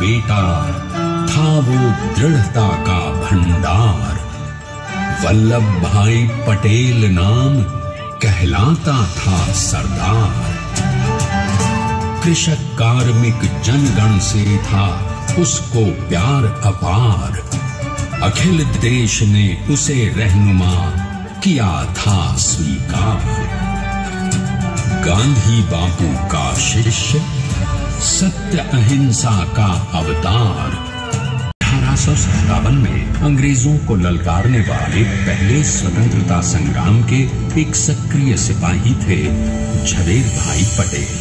बेटा, था वो दृढ़ता का भंडार। वल्लभ भाई पटेल नाम कहलाता था सरदार। कृषक कार्मिक जनगण से था उसको प्यार अपार। अखिल देश ने उसे रहनुमा किया था स्वीकार। गांधी बापू का शिष्य, सत्य अहिंसा का अवतार। 1857 में अंग्रेजों को ललकारने वाले पहले स्वतंत्रता संग्राम के एक सक्रिय सिपाही थे झवेर भाई पटेल।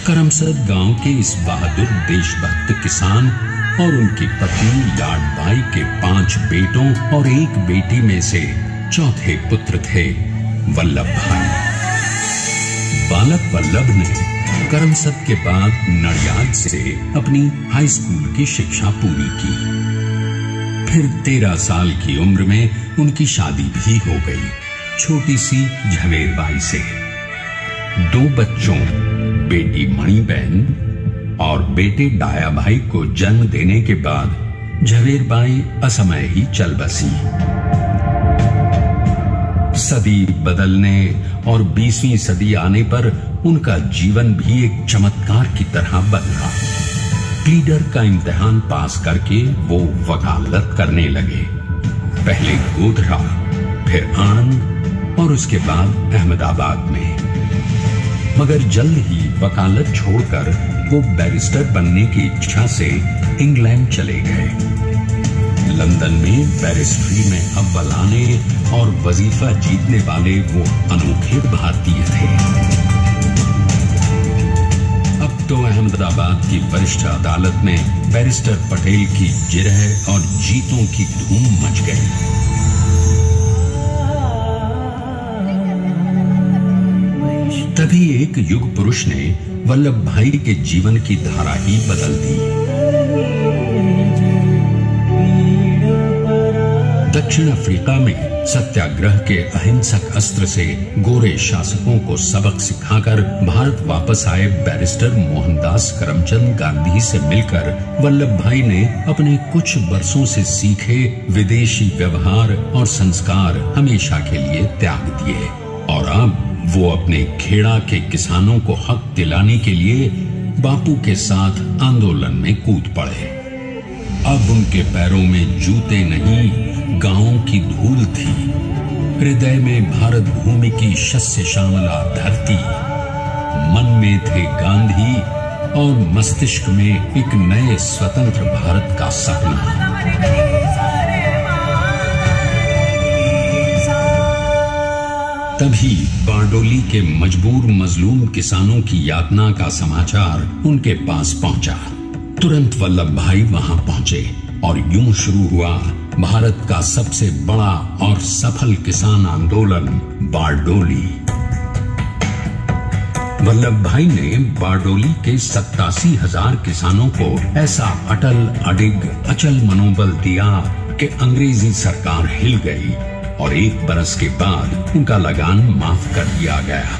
करमसद गांव के इस बहादुर देशभक्त किसान और उनकी पत्नी लाडबाई के 5 बेटों और 1 बेटी में से चौथे पुत्र थे वल्लभ भाई। बालक वल्लभ ने करमसद के बाद नडियाद से अपनी हाई स्कूल की शिक्षा पूरी की। फिर 13 साल की उम्र में उनकी शादी भी हो गई, छोटी सी झवेरबाई से। 2 बच्चों, बेटी मणिबेन और बेटे डाया भाई को जन्म देने के बाद झवेरबाई असमय ही चल बसी। सदी बदलने और 20वीं सदी आने पर उनका जीवन भी एक चमत्कार की तरह बदला। लीडर का इम्तिहान पास करके वो वकालत करने लगे। पहले गोधरा, फिर आणंद और उसके बाद अहमदाबाद में। मगर जल्द ही वकालत छोड़कर वो बैरिस्टर बनने की इच्छा से इंग्लैंड चले गए। लंदन में बैरिस्ट्री में अव्वल आने और वजीफा जीतने वाले वो अनोखे भारतीय थे। अब तो अहमदाबाद की वरिष्ठ अदालत में बैरिस्टर पटेल की जिरह और जीतों की धूम मच गई। तभी एक युग पुरुष ने वल्लभ भाई के जीवन की धारा ही बदल दी। दक्षिण अफ्रीका में सत्याग्रह के अहिंसक अस्त्र से गोरे शासकों को सबक सिखाकर भारत वापस आए बैरिस्टर मोहनदास करमचंद गांधी से मिलकर वल्लभ भाई ने अपने कुछ बरसों से सीखे विदेशी व्यवहार और संस्कार हमेशा के लिए त्याग दिए और अब वो अपने खेड़ा के किसानों को हक दिलाने के लिए बापू के साथ आंदोलन में कूद पड़े। अब उनके पैरों में जूते नहीं, गांवों की धूल थी। हृदय में भारत भूमि की शस्य श्यामला धरती। मन में थे गांधी और मस्तिष्क में एक नए स्वतंत्र भारत का सपना। तभी बारडोली के मजबूर मजलूम किसानों की यातना का समाचार उनके पास पहुंचा। तुरंत वल्लभ भाई वहां पहुंचे और यूं शुरू हुआ भारत का सबसे बड़ा और सफल किसान आंदोलन बारडोली। वल्लभ भाई ने बारडोली के 87,000 किसानों को ऐसा अटल अडिग अचल मनोबल दिया कि अंग्रेजी सरकार हिल गई और 1 बरस के बाद उनका लगान माफ कर दिया गया।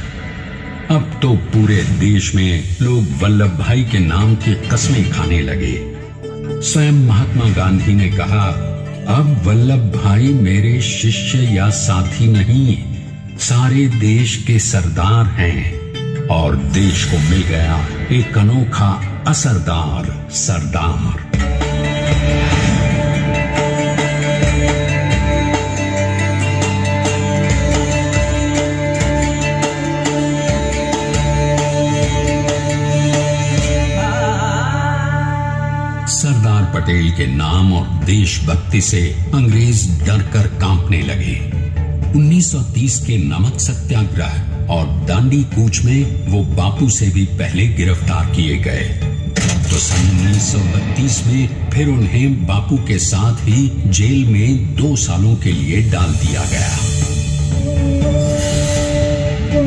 अब तो पूरे देश में लोग वल्लभ भाई के नाम की कस्में खाने लगे। स्वयं महात्मा गांधी ने कहा, अब वल्लभ भाई मेरे शिष्य या साथी नहीं, सारे देश के सरदार हैं और देश को मिल गया एक अनोखा असरदार सरदार। सरदार पटेल के नाम और देशभक्ति से अंग्रेज डर कर कांपने लगे। 1930 के नमक सत्याग्रह और दांडी कूच में वो बापू से भी पहले गिरफ्तार किए गए। तो सन 1932 में फिर उन्हें बापू के साथ ही जेल में 2 सालों के लिए डाल दिया गया।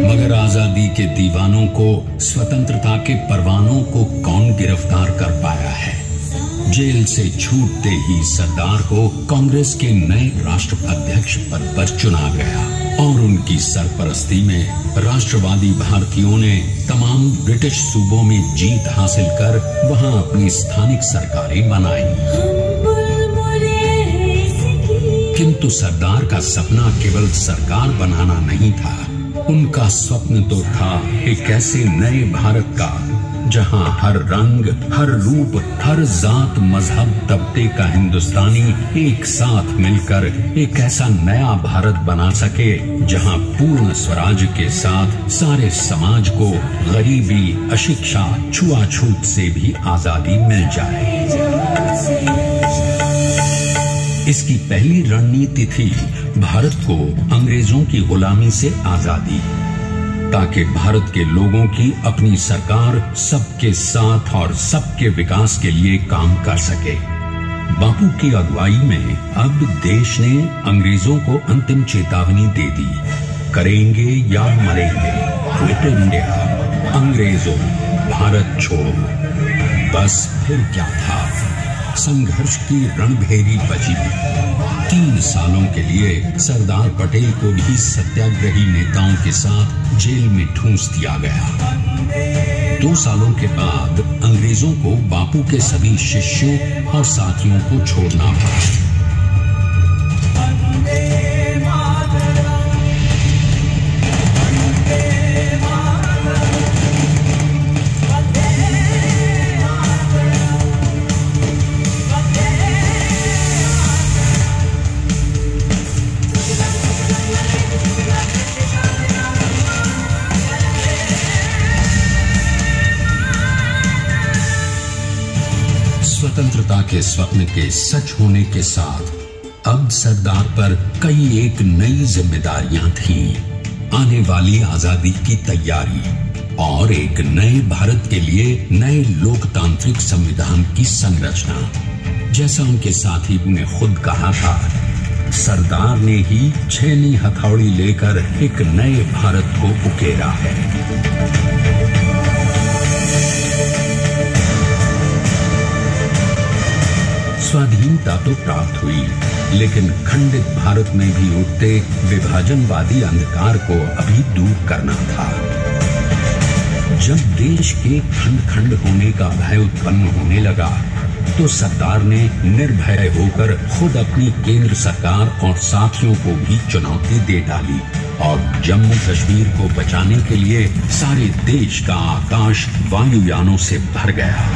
मगर आजादी के दीवानों को, स्वतंत्रता के परवानों को कौन गिरफ्तार कर पाया है। जेल से छूटते ही सरदार को कांग्रेस के नए राष्ट्राध्यक्ष पद पर चुना गया और उनकी सरपरस्ती में राष्ट्रवादी भारतीयों ने तमाम ब्रिटिश सूबों में जीत हासिल कर वहां अपनी स्थानिक सरकारें बनाई। किंतु सरदार का सपना केवल सरकार बनाना नहीं था। उनका स्वप्न तो था एक ऐसे नए भारत का जहां हर रंग, हर रूप, हर जात, मजहब, तबके का हिंदुस्तानी एक साथ मिलकर एक ऐसा नया भारत बना सके जहां पूर्ण स्वराज के साथ सारे समाज को गरीबी, अशिक्षा, छुआछूत से भी आजादी मिल जाए। इसकी पहली रणनीति थी भारत को अंग्रेजों की गुलामी से आजादी, ताकि भारत के लोगों की अपनी सरकार सबके साथ और सबके विकास के लिए काम कर सके। बापू की अगुवाई में अब देश ने अंग्रेजों को अंतिम चेतावनी दे दी, करेंगे या मरेंगे, क्विट इंडिया, अंग्रेजों भारत छोड़ो। बस फिर क्या था, संघर्ष की रणभेरी बची। 3 सालों के लिए सरदार पटेल को भी सत्याग्रही नेताओं के साथ जेल में ठूंस दिया गया। 2 सालों के बाद अंग्रेजों को बापू के सभी शिष्यों और साथियों को छोड़ना पड़ा। स्वतंत्रता के स्वप्न के सच होने के साथ अब सरदार पर कई एक नई जिम्मेदारियां थीं। आने वाली आजादी की तैयारी और एक नए भारत के लिए नए लोकतांत्रिक संविधान की संरचना। जैसा उनके साथी ने खुद कहा था, सरदार ने ही 6वीं हथौड़ी लेकर एक नए भारत को उकेरा है। स्वाधीनता तो प्राप्त हुई, लेकिन खंडित भारत में भी उठते विभाजनवादी अंधकार को अभी दूर करना था। जब देश के खंड खंड होने का भय उत्पन्न होने लगा, तो सरदार ने निर्भय होकर खुद अपनी केंद्र सरकार और साथियों को भी चुनौती दे डाली और जम्मू कश्मीर को बचाने के लिए सारे देश का आकाश वायुयानों से भर गया।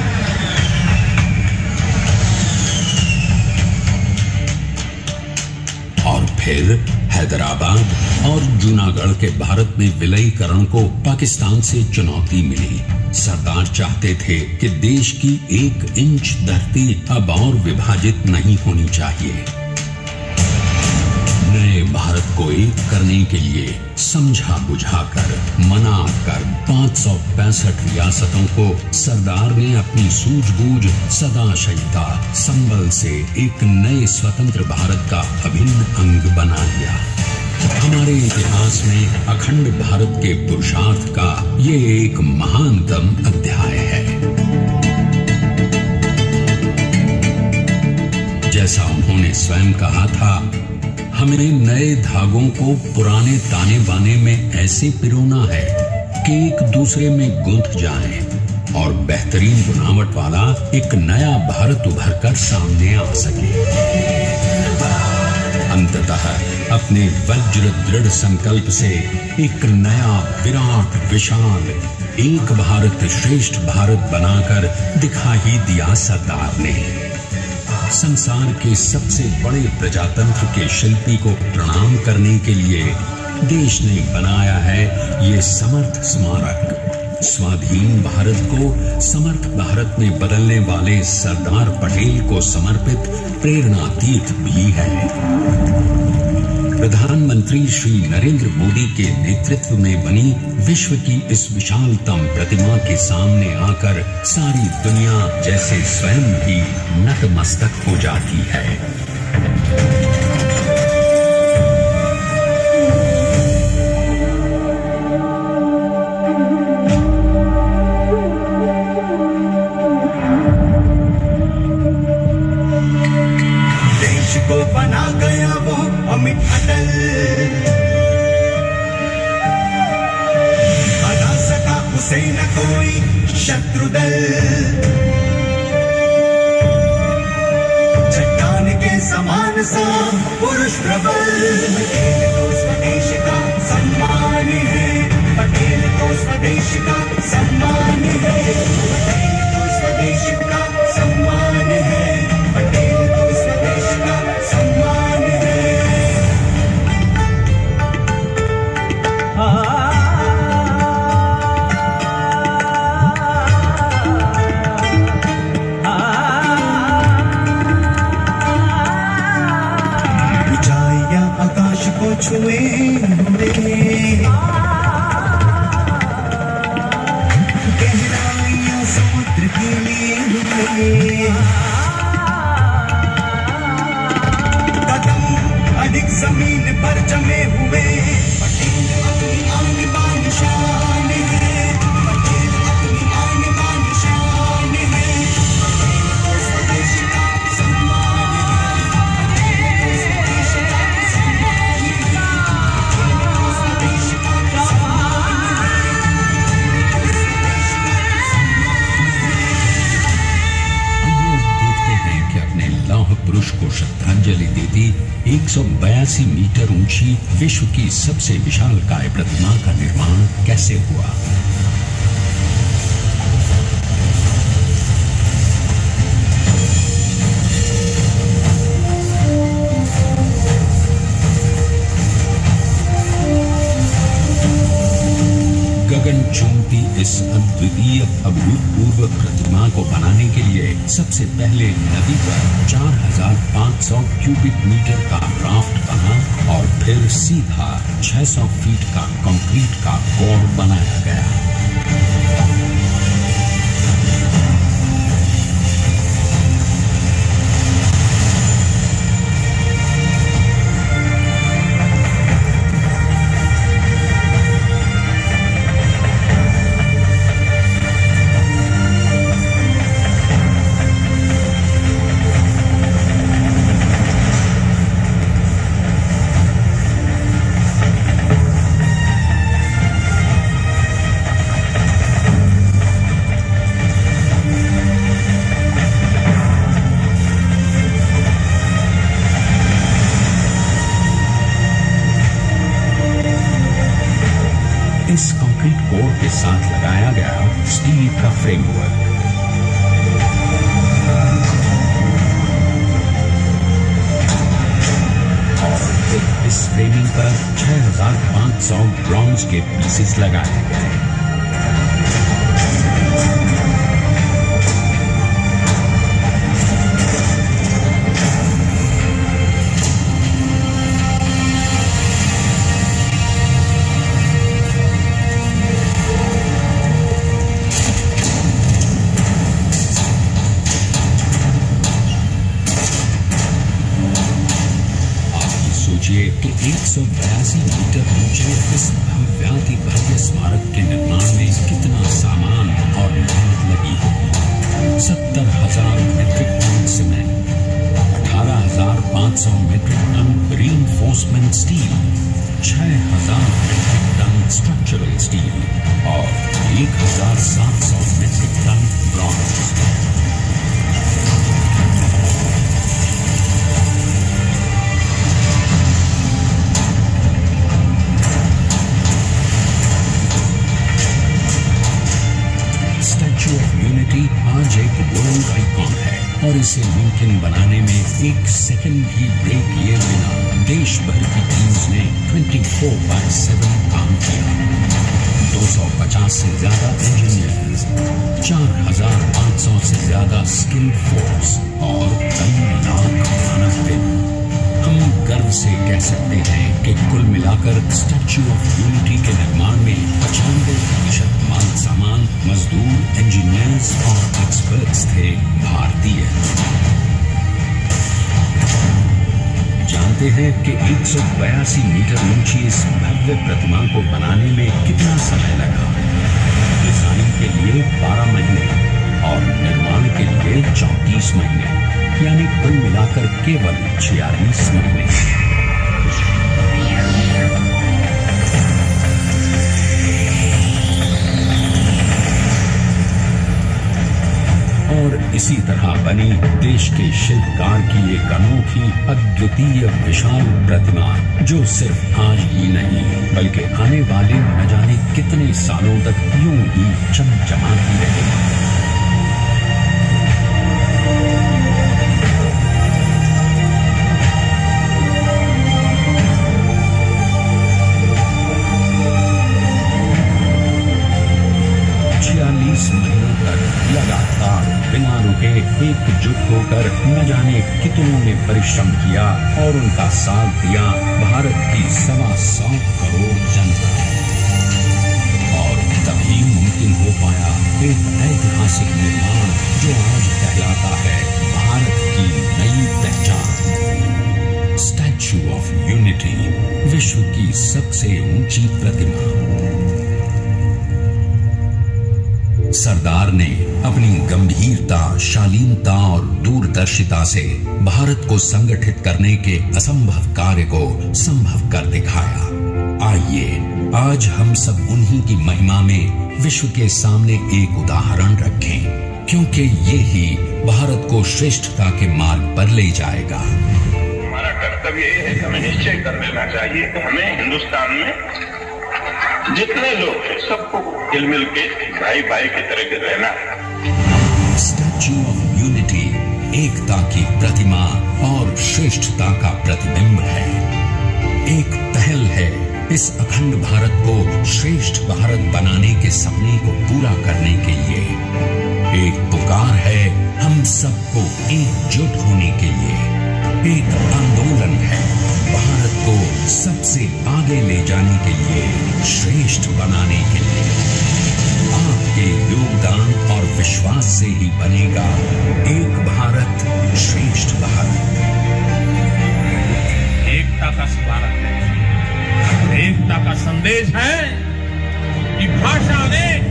और फिर हैदराबाद और जूनागढ़ के भारत में विलयीकरण को पाकिस्तान से चुनौती मिली। सरदार चाहते थे कि देश की 1 इंच धरती अब और विभाजित नहीं होनी चाहिए। नए भारत को एक करने के लिए समझा बुझाकर, मनाकर 565 रियासतों को सरदार ने अपनी सूझबूझ, सदाशयिता, संबल से एक नए स्वतंत्र भारत का अभिन्न अंग बना लिया। हमारे इतिहास में अखंड भारत के पुरुषार्थ का ये एक महानतम अध्याय है। जैसा उन्होंने स्वयं कहा था, हमें नए धागों को पुराने ताने बाने में ऐसे पिरोना है कि एक दूसरे में गुंथ जाएं और बेहतरीन बनावट वाला एक नया भारत उभर कर सामने आ सके। अंततः अपने वज्र दृढ़ संकल्प से एक नया विराट विशाल एक भारत श्रेष्ठ भारत बनाकर दिखा ही दिया सरदार ने। संसार के सबसे बड़े प्रजातंत्र के शिल्पी को प्रणाम करने के लिए देश ने बनाया है ये समर्थ स्मारक। स्वाधीन भारत को समर्थ भारत में बदलने वाले सरदार पटेल को समर्पित प्रेरणा तीर्थ भी है। प्रधानमंत्री श्री नरेंद्र मोदी के नेतृत्व में बनी विश्व की इस विशालतम प्रतिमा के सामने आकर सारी दुनिया जैसे स्वयं भी नतमस्तक हो जाती है। देश को बना गया वो अमित अटल, से न कोई शत्रु दल, चट्टान के समान सा पुरुष प्रबल। पटेल तो स्वदेश का सम्मान है, पटेल तो स्वदेश का सम्मान है, पटेल तो स्वदेश का सम्मान है, पटेल तो स्वदेश का सम्मान है। ऊंचाइयां आकाश को छुए हुए, गहराइयां समुद्र के लिए हुए, कदम अधिक जमीन पर जमे हुए। पटेल अपनी आन बान शान है, पटेल अपनी आन बान शान है, पटेल तो स्वदेश का सम्मान है, पटेल तो स्वदेश का सम्मान है, पटेल तो स्वदेश का सम्मान आइए देखते हैं कि अपने लौह पुरुष को श्रद्धांजलि देती 182 मीटर ऊंची विश्व की सबसे विशालकाय प्रतिमा का निर्माण कैसे हुआ। गगन चुंबती इस अद्वितीय अभूतपूर्व प्रतिमा को बनाने के लिए सबसे पहले नदी पर 4500 क्यूबिक मीटर का राफ्ट बना और फिर सीधा 600 फीट का कंक्रीट का कोर बनाया गया। इस कंक्रीट कोर के साथ लगाया गया स्टील का फ्रेमवर्क। और फिर इस फ्रेमिंग पर 6500 ब्रॉन्ज के पीसेस लगाए गए। कि 182 मीटर ऊंचे इस भव्याति भव्य स्मारक के निर्माण में कितना सामान और मेहनत लगी होगी। 70,000 metric ton cement, 18,500 metric ton reinforcement steel, 6,000 metric ton structural steel और 1,700 मीट्रिक टन ब्रॉन्ज। यूनिटी आज एक वर्ल्ड आइकॉन है और इसे मुमकिन बनाने में एक सेकंड भी ब्रेक लिए बिना देश भर की टीम्स ने 24/7 काम किया। 250 से ज्यादा इंजीनियर्स, 4,500 से ज्यादा स्किल फोर्स और कई लाख मानव दिन। हम गर्व से कह सकते हैं कि कुल मिलाकर स्टैच्यू ऑफ यूनिटी के निर्माण में 95% माल सामान, मजदूर, इंजीनियर्स और एक्सपर्ट्स थे भारतीय। जानते हैं कि 182 मीटर ऊंची इस भव्य प्रतिमा को बनाने में कितना समय लगा। डिजाइन के लिए 12 महीने और निर्माण के लिए 34 महीने, यानी कुल मिलाकर केवल 46 महीने। इसी तरह बनी देश के शिल्पकार की एक अनोखी अद्वितीय विशाल प्रतिमा, जो सिर्फ आज ही नहीं बल्कि आने वाले न जाने कितने सालों तक यूं ही चमचमाती रहेगी। लगातार बिना रुके एकजुट होकर न जाने कितनों ने परिश्रम किया और उनका साथ दिया भारत की 125 करोड़ जनता। और तभी मुमकिन हो पाया एक ऐतिहासिक निर्माण जो आज कहलाता है भारत की नई पहचान। स्टैच्यू ऑफ यूनिटी, विश्व की सबसे ऊंची प्रतिमा। सरदार ने अपनी गंभीरता, शालीनता और दूरदर्शिता से भारत को संगठित करने के असंभव कार्य को संभव कर दिखाया। आइए आज हम सब उन्हीं की महिमा में विश्व के सामने एक उदाहरण रखें, क्योंकि ये ही भारत को श्रेष्ठता के मार्ग पर ले जाएगा। हमारा कर्तव्य ये है कि हमें निश्चय कर लेना चाहिए कि हमें हिंदुस्तान में जितने लोग हैं सबको मिल के भाई भाई की तरह के रहना है। स्टैच्यू ऑफ यूनिटी एकता की प्रतिमा और श्रेष्ठता का प्रतिबिंब है। एक पहल है इस अखंड भारत को श्रेष्ठ भारत बनाने के सपने को पूरा करने के लिए। एक पुकार है हम सबको एकजुट होने के लिए। एक आंदोलन है भारत को सबसे आगे ले जाने के लिए, श्रेष्ठ बनाने के लिए। आपके योगदान और विश्वास से ही बनेगा एक भारत श्रेष्ठ भारत। एकता का भारत है, एकता का संदेश है कि भाषा अनेक,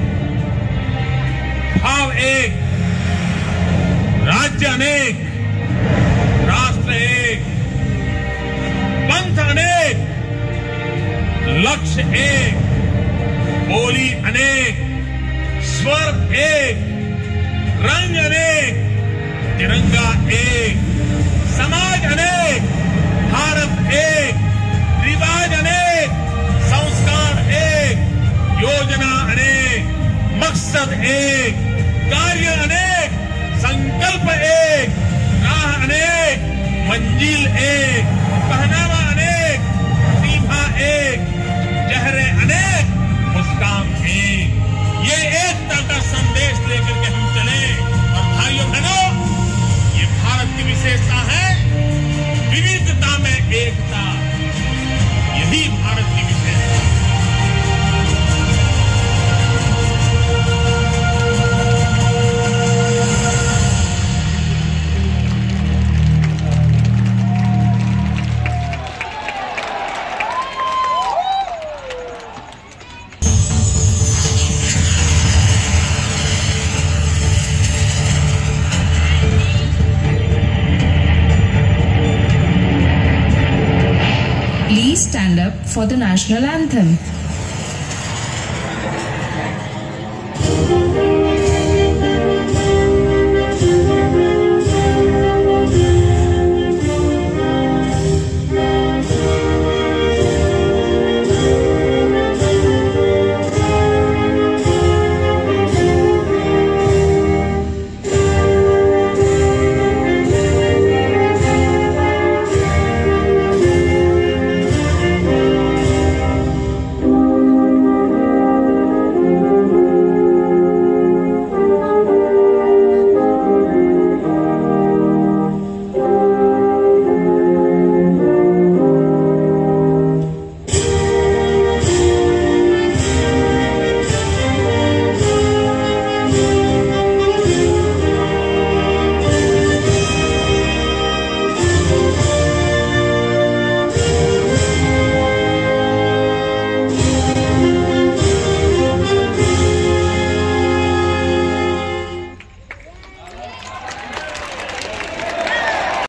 भाव एक, राज्य अनेक, राष्ट्र एक, पंथ अनेक, लक्ष्य एक, बोली अनेक, स्वर एक, रंग अनेक, तिरंगा एक, समाज अनेक, भारत एक, रिवाज अनेक, संस्कार एक, योजना अनेक, मकसद एक, कार्य अनेक, संकल्प एक, राह अनेक, मंजिल एक, पहनावा अनेक, प्रतिभा एक, चेहरे अनेक, मुस्कान एक। ये एकता का संदेश लेकर के हम चले। और भाइयों बहनों, ये भारत की विशेषता है, विविधता में एकता। यही भारत की विशेषता है। Please stand up for the national anthem.